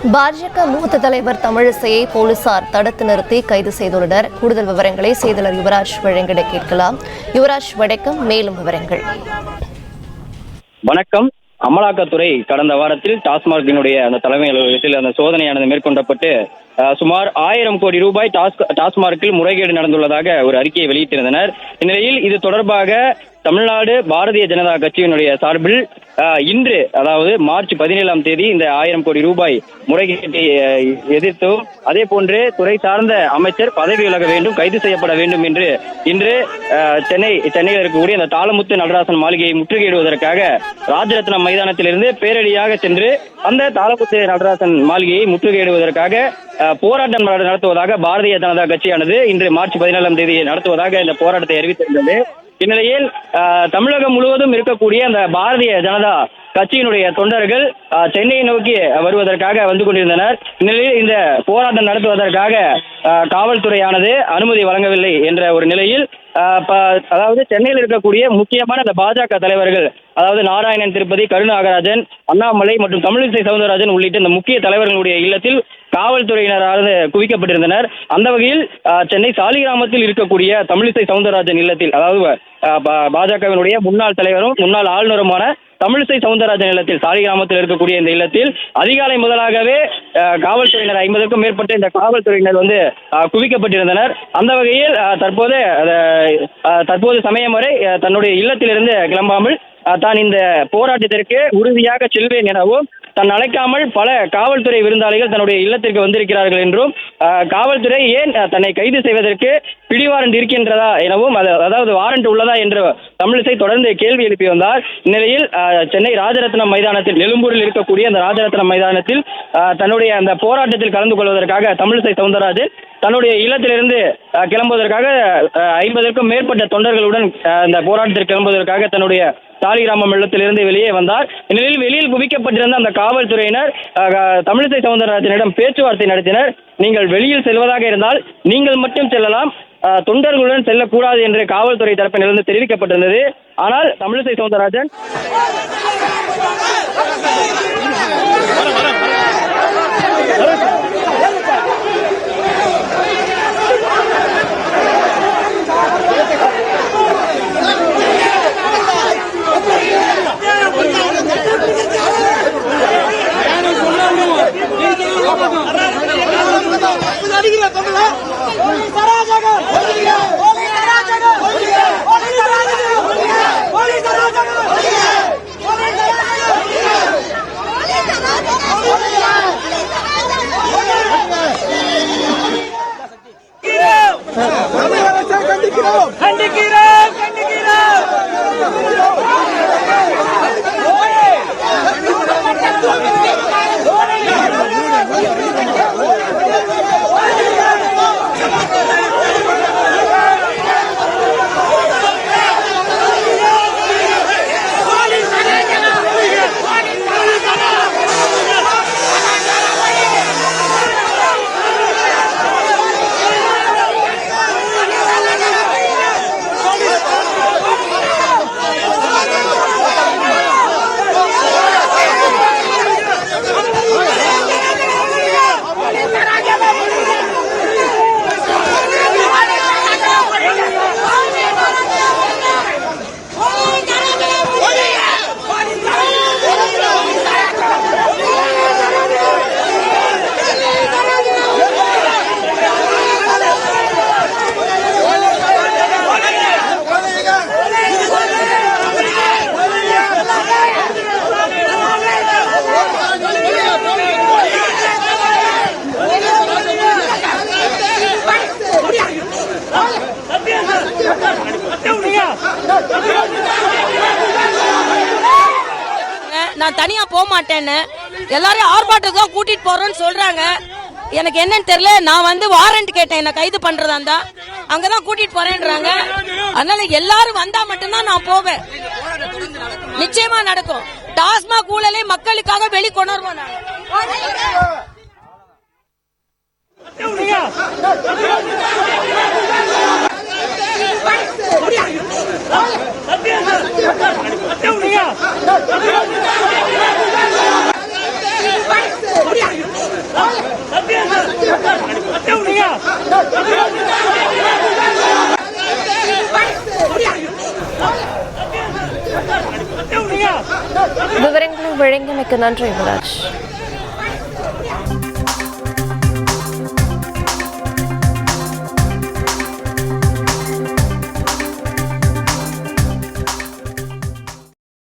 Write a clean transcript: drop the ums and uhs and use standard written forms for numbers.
பாஜக மூத்த தலைவர் தமிழிசையை போலீசார் தடுத்து நிறுத்தி கைது செய்துள்ளனர். கூடுதல் விவரங்களை செய்தியாளர் யுவராஜ் வழங்கிட கேட்கலாம். யுவராஜ், வணக்கம். மேலும் விவரங்கள். வணக்கம். அமலாக்கத்துறை கடந்த வாரத்தில் டாஸ்மாகினுடைய அந்த தலைமை அலுவலகத்தில் அந்த சோதனையானது மேற்கொள்ளப்பட்டு சுமார் 1000 கோடி ரூபாய் டாஸ்மாகில் முறைகேடு நடந்துள்ளதாக ஒரு அறிக்கையை வெளியிட்டிருந்தனர். இந்நிலையில் இது தொடர்பாக தமிழ்நாடு பாரதிய ஜனதா கட்சியினுடைய சார்பில் இன்று, அதாவது மார்ச் 17ஆம் தேதி இந்த 1000 கோடி ரூபாய் முறைகேட்டை எதிர்த்தும், அதே போன்று துறை சார்ந்த அமைச்சர் பதவி விலக வேண்டும், கைது செய்யப்பட வேண்டும் என்று இன்று சென்னையில் இருக்கக்கூடிய அந்த தாளமுத்து நடராசன் மாளிகையை முற்றுகையிடுவதற்காக ராஜரத்னம் மைதானத்திலிருந்து பேரடியாக சென்று அந்த தாளமுத்து நடராசன் மாளிகையை முற்றுகையிடுவதற்காக போராட்டம் நடத்துவதாக பாரதிய ஜனதா கட்சியானது இன்று மார்ச் 17ஆம் தேதி நடத்துவதாக இந்த போராட்டத்தை அறிவித்திருந்தது. இந்நிலையில் தமிழகம் முழுவதும் இருக்கக்கூடிய அந்த பாரதிய ஜனதா கட்சியினுடைய தொண்டர்கள் சென்னையை நோக்கி வருவதற்காக வந்து கொண்டிருந்தனர். இந்நிலையில் இந்த போராட்டம் நடத்துவதற்காக காவல்துறையானது அனுமதி வழங்கவில்லை என்ற ஒரு நிலையில், அதாவது சென்னையில் இருக்கக்கூடிய முக்கியமான அந்த பாஜக தலைவர்கள், அதாவது நாராயணன் திருப்பதி, கருநாகராஜன், அண்ணாமலை மற்றும் தமிழிசை சவுந்தரராஜன் உள்ளிட்ட இந்த முக்கிய தலைவர்களுடைய இல்லத்தில் காவல்துறையினரால் குவிக்கப்பட்டிருந்தனர். அந்த வகையில் சென்னை சாலிகிராமத்தில் இருக்கக்கூடிய தமிழிசை சவுந்தரராஜன் இல்லத்தில், அதாவது பாஜகவினுடைய முன்னாள் தலைவரும் முன்னாள் ஆளுநருமான தமிழிசை சவுந்தரராஜன் இல்லத்தில், சாலிகிராமத்தில் இருக்கக்கூடிய இந்த இல்லத்தில் அதிகாலை முதலாகவே காவல்துறையினர் 50க்கும் மேற்பட்ட இந்த காவல்துறையினர் வந்து குவிக்கப்பட்டிருந்தனர். அந்த வகையில் தற்போது சமயம் வரை தன்னுடைய இல்லத்திலிருந்து கிளம்பாமல் தான் இந்த போராட்டத்திற்கு உறுதியாக செல்வேன் எனவும், தன் அழைக்காமல் பல காவல்துறை விருந்தாளிகள் தன்னுடைய இல்லத்திற்கு வந்திருக்கிறார்கள் என்றும், காவல்துறை ஏன் தன்னை கைது செய்வதற்கு பிடிவாரண்ட் இருக்கின்றதா எனவும், அதாவது வாரண்ட் உள்ளதா என்று தமிழிசை தொடர்ந்து கேள்வி எழுப்பி வந்தார். இந்நிலையில் சென்னை ராஜரத்னம் மைதானத்தில், எழும்பூரில் இருக்கக்கூடிய அந்த ராஜரத்னம் மைதானத்தில் தன்னுடைய அந்த போராட்டத்தில் கலந்து கொள்வதற்காக தமிழிசை சவுந்தரராஜன் தன்னுடைய இல்லத்திலிருந்து கிளம்புவதற்காக 50க்கும் மேற்பட்ட தொண்டர்களுடன் இந்த போராட்டத்தில் கிளம்புவதற்காக தன்னுடைய சாலிகிராமம் இல்லத்திலிருந்து வெளியே வந்தார். இந்நிலையில் வெளியில் குவிக்கப்பட்டிருந்த அந்த காவல்துறையினர் தமிழிசை சவுந்தரராஜனிடம் பேச்சுவார்த்தை நடத்தினர். நீங்கள் வெளியில் செல்வதாக இருந்தால் நீங்கள் மட்டும் செல்லலாம், தொண்டர்களுடன் செல்லக்கூடாது என்று காவல்துறை தரப்பிலிருந்து தெரிவிக்கப்பட்டிருந்தது. ஆனால் தமிழிசை சவுந்தரராஜன் நான் தனியா போக மாட்டேன்னு எல்லாரையும் ஆர்ப்பாட்டத்துக்கு தான் கூட்டிட்டு போறோம்னு சொல்றாங்க. எனக்கு என்னன்னு தெரியல. நான் வந்து வாரண்ட் கேட்டேன், என்ன கைது பண்றதா இருந்தா அங்கதான் கூட்டிட்டு போறேன்றாங்க. அதனால எல்லாரும் வந்தா மட்டும்தான் நான் போவேன். நிச்சயமா நடக்கும். டாஸ்மாக் ஊழலை மக்களுக்காக வெளிக்கொணர்வோம். விவரங்களை வழங்கியமைக்கு நன்றி யுவராஜ்.